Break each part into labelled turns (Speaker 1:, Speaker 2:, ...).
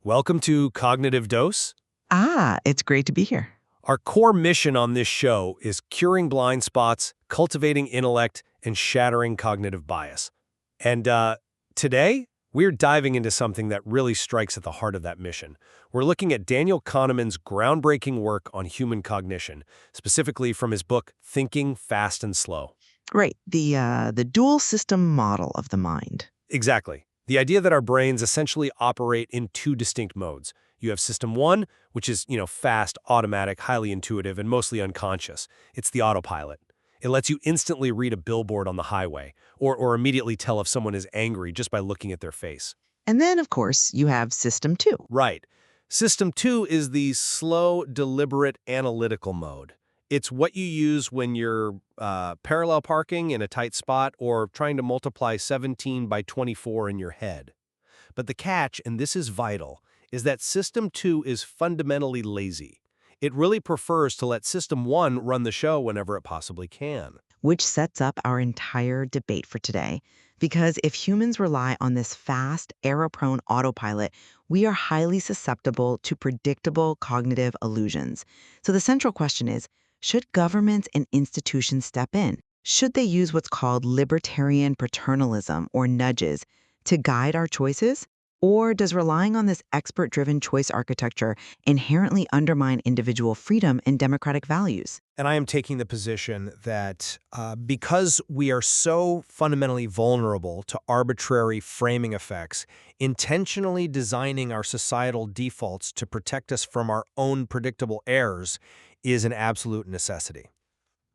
Speaker 1: Welcome to Cognitive Dose.
Speaker 2: It's great to be here.
Speaker 1: Our core mission on this show is curing blind spots, cultivating intellect, and shattering cognitive bias. And today, we're diving into something that really strikes at the heart of that mission. We're looking at Daniel Kahneman's groundbreaking work on human cognition, specifically from his book, Thinking Fast and Slow.
Speaker 2: Right, the dual system model of the mind.
Speaker 1: Exactly. The idea that our brains essentially operate in two distinct modes. You have system one, which is, fast, automatic, highly intuitive, and mostly unconscious. It's the autopilot. It lets you instantly read a billboard on the highway, or immediately tell if someone is angry just by looking at their face.
Speaker 2: And then, of course, you have system two.
Speaker 1: Right. System two is the slow, deliberate, analytical mode. It's what you use when you're parallel parking in a tight spot or trying to multiply 17 by 24 in your head. But the catch, and this is vital, is that System 2 is fundamentally lazy. It really prefers to let System 1 run the show whenever it possibly can.
Speaker 2: Which sets up our entire debate for today. Because if humans rely on this fast, error-prone autopilot, we are highly susceptible to predictable cognitive illusions. So the central question is, should governments and institutions step in? Should they use what's called libertarian paternalism or nudges to guide our choices? Or does relying on this expert-driven choice architecture inherently undermine individual freedom and democratic values?
Speaker 1: And I am taking the position that because we are so fundamentally vulnerable to arbitrary framing effects, intentionally designing our societal defaults to protect us from our own predictable errors is an absolute necessity.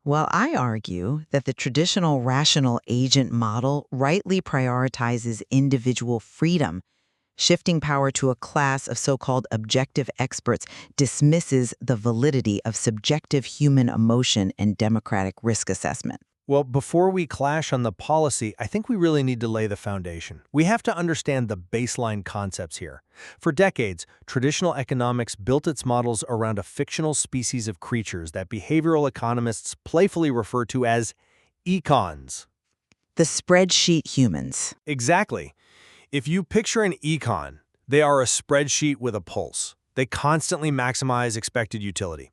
Speaker 2: Well, I argue that the traditional rational agent model rightly prioritizes individual freedom. Shifting power to a class of so-called objective experts dismisses the validity of subjective human emotion and democratic risk assessment.
Speaker 1: Well, before we clash on the policy, I think we really need to lay the foundation. We have to understand the baseline concepts here. For decades, traditional economics built its models around a fictional species of creatures that behavioral economists playfully refer to as econs.
Speaker 2: The spreadsheet humans.
Speaker 1: Exactly. If you picture an econ, they are a spreadsheet with a pulse. They constantly maximize expected utility.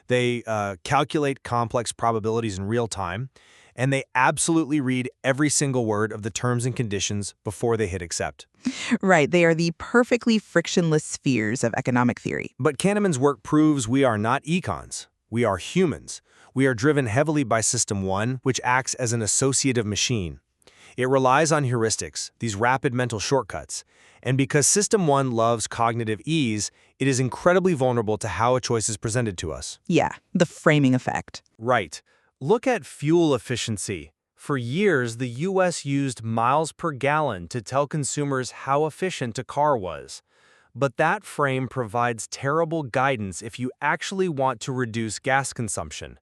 Speaker 1: They calculate complex probabilities in real time, and they absolutely read every single word of the terms and conditions before they hit accept.
Speaker 2: Right, they are the perfectly frictionless spheres of economic theory.
Speaker 1: But Kahneman's work proves we are not econs. We are humans. We are driven heavily by System 1, which acts as an associative machine. It relies on heuristics, these rapid mental shortcuts. And because System 1 loves cognitive ease, it is incredibly vulnerable to how a choice is presented to us.
Speaker 2: Yeah, the framing effect.
Speaker 1: Right. Look at fuel efficiency. For years, the U.S. used miles per gallon to tell consumers how efficient a car was. But that frame provides terrible guidance if you actually want to reduce gas consumption.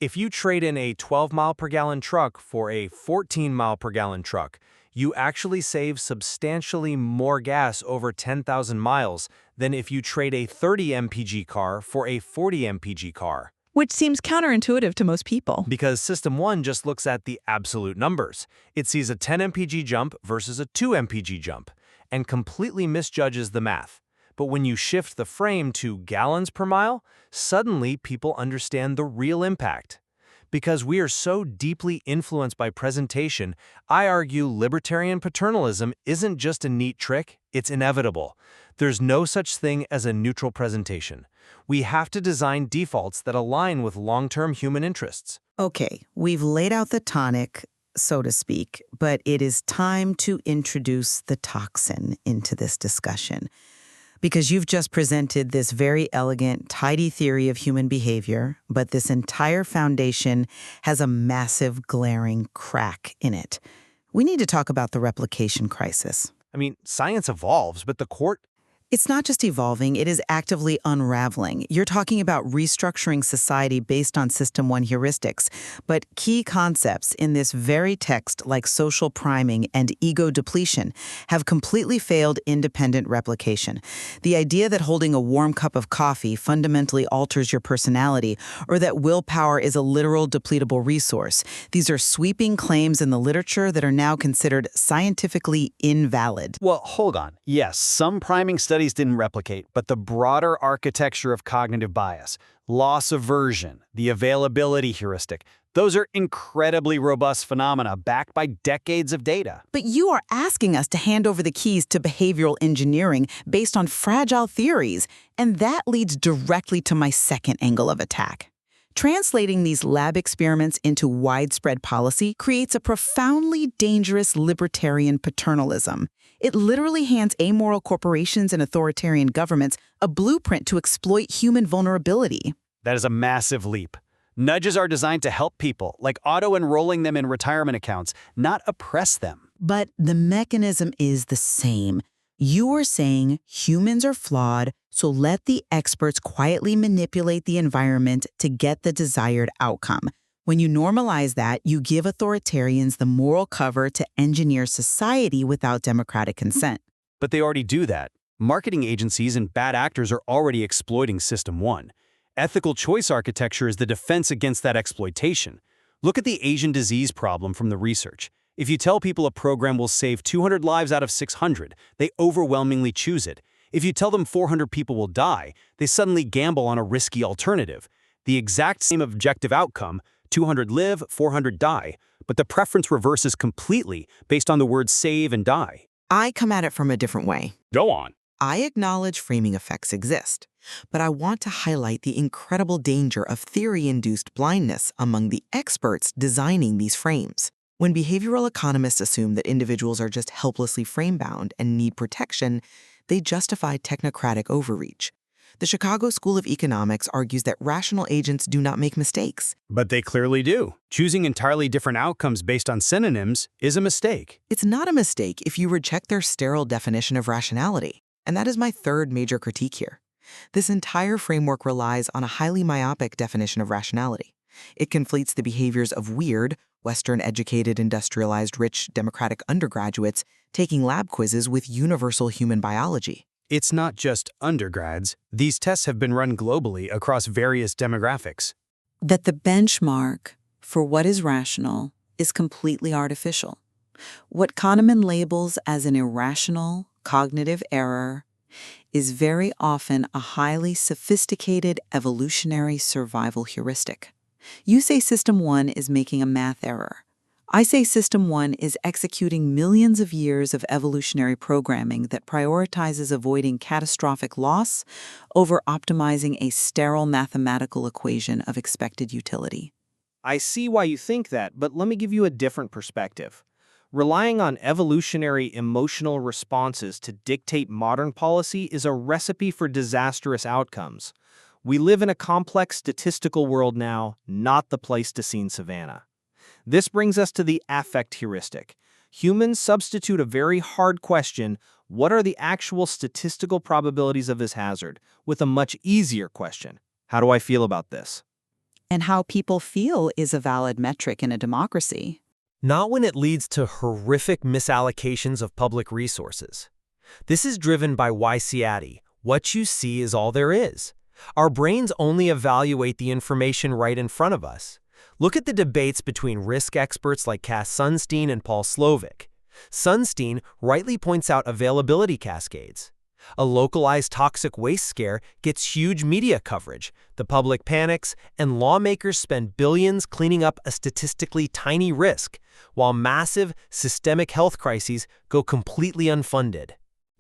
Speaker 1: If you trade in a 12-mile-per-gallon truck for a 14-mile-per-gallon truck, you actually save substantially more gas over 10,000 miles than if you trade a 30 mpg car for a 40 mpg car.
Speaker 3: Which seems counterintuitive to most people.
Speaker 1: Because System 1 just looks at the absolute numbers. It sees a 10 mpg jump versus a 2 mpg jump, and completely misjudges the math. But when you shift the frame to gallons per mile, suddenly people understand the real impact. Because we are so deeply influenced by presentation, I argue libertarian paternalism isn't just a neat trick, it's inevitable. There's no such thing as a neutral presentation. We have to design defaults that align with long-term human interests.
Speaker 4: Okay, we've laid out the tonic, so to speak, but it is time to introduce the toxin into this discussion. Because you've just presented this very elegant, tidy theory of human behavior, but this entire foundation has a massive, glaring crack in it. We need to talk about the replication crisis.
Speaker 1: I mean, science evolves, but the court...
Speaker 4: It's not just evolving, it is actively unraveling. You're talking about restructuring society based on System 1 heuristics, but key concepts in this very text, like social priming and ego depletion, have completely failed independent replication. The idea that holding a warm cup of coffee fundamentally alters your personality, or that willpower is a literal depletable resource, these are sweeping claims in the literature that are now considered scientifically invalid.
Speaker 5: Well, hold on. Yes, some priming studies studies didn't replicate, but the broader architecture of cognitive bias, loss aversion, the availability heuristic, those are incredibly robust phenomena backed by decades of data.
Speaker 4: But you are asking us to hand over the keys to behavioral engineering based on fragile theories, and that leads directly to my second angle of attack. Translating these lab experiments into widespread policy creates a profoundly dangerous libertarian paternalism. It literally hands amoral corporations and authoritarian governments a blueprint to exploit human vulnerability.
Speaker 5: That is a massive leap. Nudges are designed to help people, like auto-enrolling them in retirement accounts, not oppress them.
Speaker 4: But the mechanism is the same. You are saying humans are flawed, so let the experts quietly manipulate the environment to get the desired outcome. When you normalize that, you give authoritarians the moral cover to engineer society without democratic consent.
Speaker 5: But they already do that. Marketing agencies and bad actors are already exploiting System 1. Ethical choice architecture is the defense against that exploitation. Look at the Asian disease problem from the research. If you tell people a program will save 200 lives out of 600, they overwhelmingly choose it. If you tell them 400 people will die, they suddenly gamble on a risky alternative. The exact same objective outcome, 200 live, 400 die, but the preference reverses completely based on the words save and die.
Speaker 2: I come at it from a different way.
Speaker 5: Go on.
Speaker 2: I acknowledge framing effects exist, but I want to highlight the incredible danger of theory-induced blindness among the experts designing these frames. When behavioral economists assume that individuals are just helplessly frame-bound and need protection, they justify technocratic overreach. The Chicago School of Economics argues that rational agents do not make mistakes.
Speaker 5: But they clearly do. Choosing entirely different outcomes based on synonyms is a mistake.
Speaker 2: It's not a mistake if you reject their sterile definition of rationality. And that is my third major critique here. This entire framework relies on a highly myopic definition of rationality. It conflates the behaviors of weird, Western-educated, industrialized, rich, democratic undergraduates taking lab quizzes with universal human biology.
Speaker 5: It's not just undergrads. These tests have been run globally across various demographics.
Speaker 6: That the benchmark for what is rational is completely artificial. What Kahneman labels as an irrational cognitive error is very often a highly sophisticated evolutionary survival heuristic. You say System 1 is making a math error. I say System 1 is executing millions of years of evolutionary programming that prioritizes avoiding catastrophic loss over optimizing a sterile mathematical equation of expected utility.
Speaker 7: I see why you think that, but let me give you a different perspective. Relying on evolutionary emotional responses to dictate modern policy is a recipe for disastrous outcomes. We live in a complex statistical world now, not the Pleistocene savanna. This brings us to the affect heuristic. Humans substitute a very hard question, what are the actual statistical probabilities of this hazard, with a much easier question, how do I feel about this?
Speaker 6: And how people feel is a valid metric in a democracy.
Speaker 1: Not when it leads to horrific misallocations of public resources. This is driven by Weaponizing. What you see is all there is. Our brains only evaluate the information right in front of us. Look at the debates between risk experts like Cass Sunstein and Paul Slovic. Sunstein rightly points out availability cascades. A localized toxic waste scare gets huge media coverage, the public panics, and lawmakers spend billions cleaning up a statistically tiny risk, while massive, systemic health crises go completely unfunded.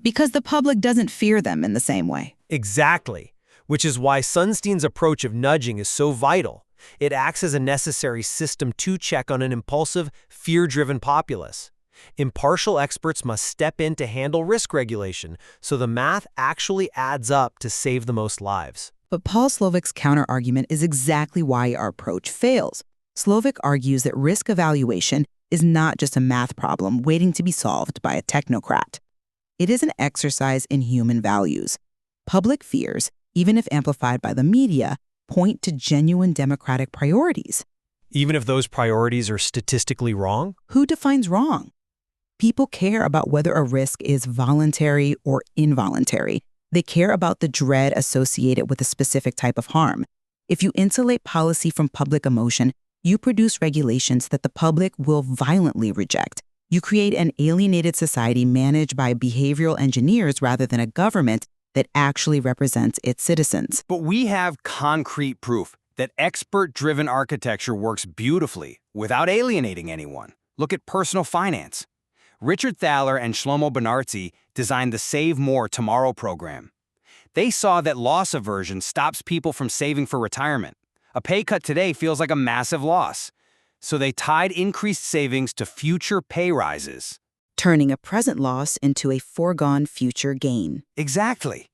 Speaker 3: Because the public doesn't fear them in the same way.
Speaker 1: Exactly, which is why Sunstein's approach of nudging is so vital. It acts as a necessary System 2 check on an impulsive, fear-driven populace. Impartial experts must step in to handle risk regulation, so the math actually adds up to save the most lives.
Speaker 2: But Paul Slovic's counterargument is exactly why our approach fails. Slovic argues that risk evaluation is not just a math problem waiting to be solved by a technocrat. It is an exercise in human values. Public fears, even if amplified by the media, point to genuine democratic priorities.
Speaker 1: Even if those priorities are statistically wrong?
Speaker 2: Who defines wrong? People care about whether a risk is voluntary or involuntary. They care about the dread associated with a specific type of harm. If you insulate policy from public emotion, you produce regulations that the public will violently reject. You create an alienated society managed by behavioral engineers rather than a government
Speaker 4: that actually represents its citizens.
Speaker 5: But we have concrete proof that expert-driven architecture works beautifully without alienating anyone. Look at personal finance. Richard Thaler and Shlomo Benartzi designed the Save More Tomorrow program. They saw that loss aversion stops people from saving for retirement. A pay cut today feels like a massive loss. So they tied increased savings to future pay rises.
Speaker 3: Turning a present loss into a foregone future gain.
Speaker 5: Exactly.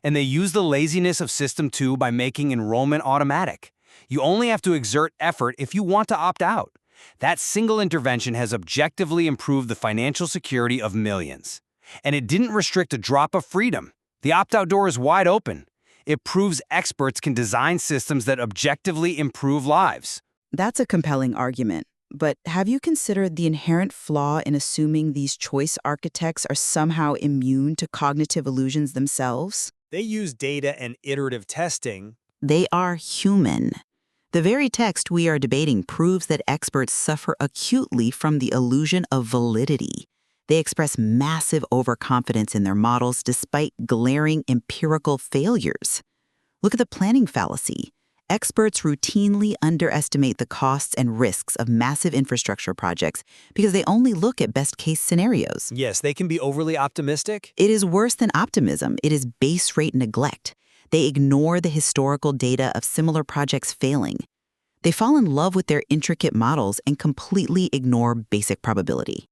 Speaker 5: And they use the laziness of System 2 by making enrollment automatic. You only have to exert effort if you want to opt out. That single intervention has objectively improved the financial security of millions. And it didn't restrict a drop of freedom. The opt-out door is wide open. It proves experts can design systems that objectively improve lives.
Speaker 3: That's a compelling argument. But have you considered the inherent flaw in assuming these choice architects are somehow immune to cognitive illusions themselves?
Speaker 1: They use data and iterative testing.
Speaker 2: They are human. The very text we are debating proves that experts suffer acutely from the illusion of validity. They express massive overconfidence in their models despite glaring empirical failures. Look at the planning fallacy. Experts routinely underestimate the costs and risks of massive infrastructure projects because they only look at best-case scenarios.
Speaker 1: Yes, they can be overly optimistic.
Speaker 2: It is worse than optimism. It is base-rate neglect. They ignore the historical data of similar projects failing. They fall in love with their intricate models and completely ignore basic probability.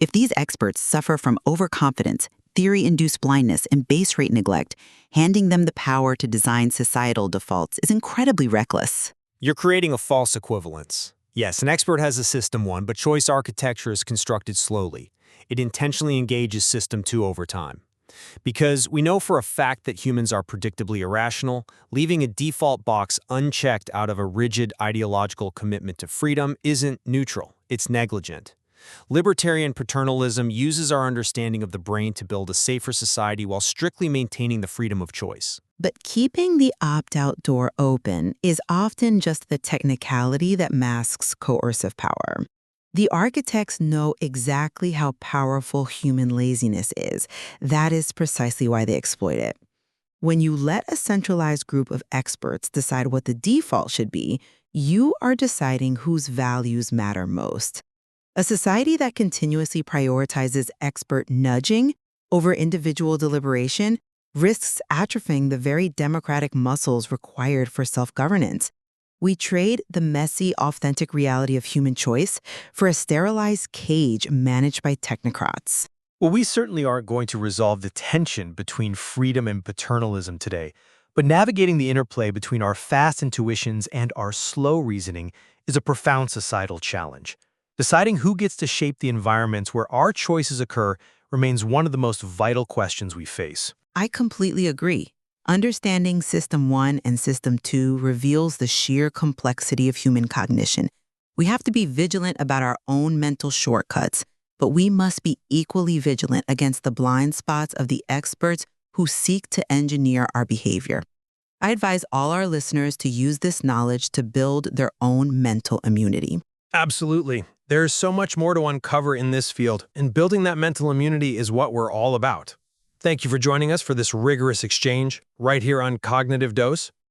Speaker 2: If these experts suffer from overconfidence, theory-induced blindness, and base-rate neglect, handing them the power to design societal defaults is incredibly reckless.
Speaker 1: You're creating a false equivalence. Yes, an expert has a System 1, but choice architecture is constructed slowly. It intentionally engages System 2 over time. Because we know for a fact that humans are predictably irrational, leaving a default box unchecked out of a rigid ideological commitment to freedom isn't neutral, it's negligent. Libertarian paternalism uses our understanding of the brain to build a safer society while strictly maintaining the freedom of choice.
Speaker 2: But keeping the opt-out door open is often just the technicality that masks coercive power. The architects know exactly how powerful human laziness is. That is precisely why they exploit it. When you let a centralized group of experts decide what the default should be, you are deciding whose values matter most. A society that continuously prioritizes expert nudging over individual deliberation risks atrophying the very democratic muscles required for self-governance. We trade the messy, authentic reality of human choice for a sterilized cage managed by technocrats.
Speaker 1: Well, we certainly aren't going to resolve the tension between freedom and paternalism today, but navigating the interplay between our fast intuitions and our slow reasoning is a profound societal challenge. Deciding who gets to shape the environments where our choices occur remains one of the most vital questions we face.
Speaker 2: I completely agree. Understanding System 1 and System 2 reveals the sheer complexity of human cognition. We have to be vigilant about our own mental shortcuts, but we must be equally vigilant against the blind spots of the experts who seek to engineer our behavior. I advise all our listeners to use this knowledge to build their own mental immunity.
Speaker 1: Absolutely. There's so much more to uncover in this field, and building that mental immunity is what we're all about. Thank you for joining us for this rigorous exchange right here on Cognitive Dose.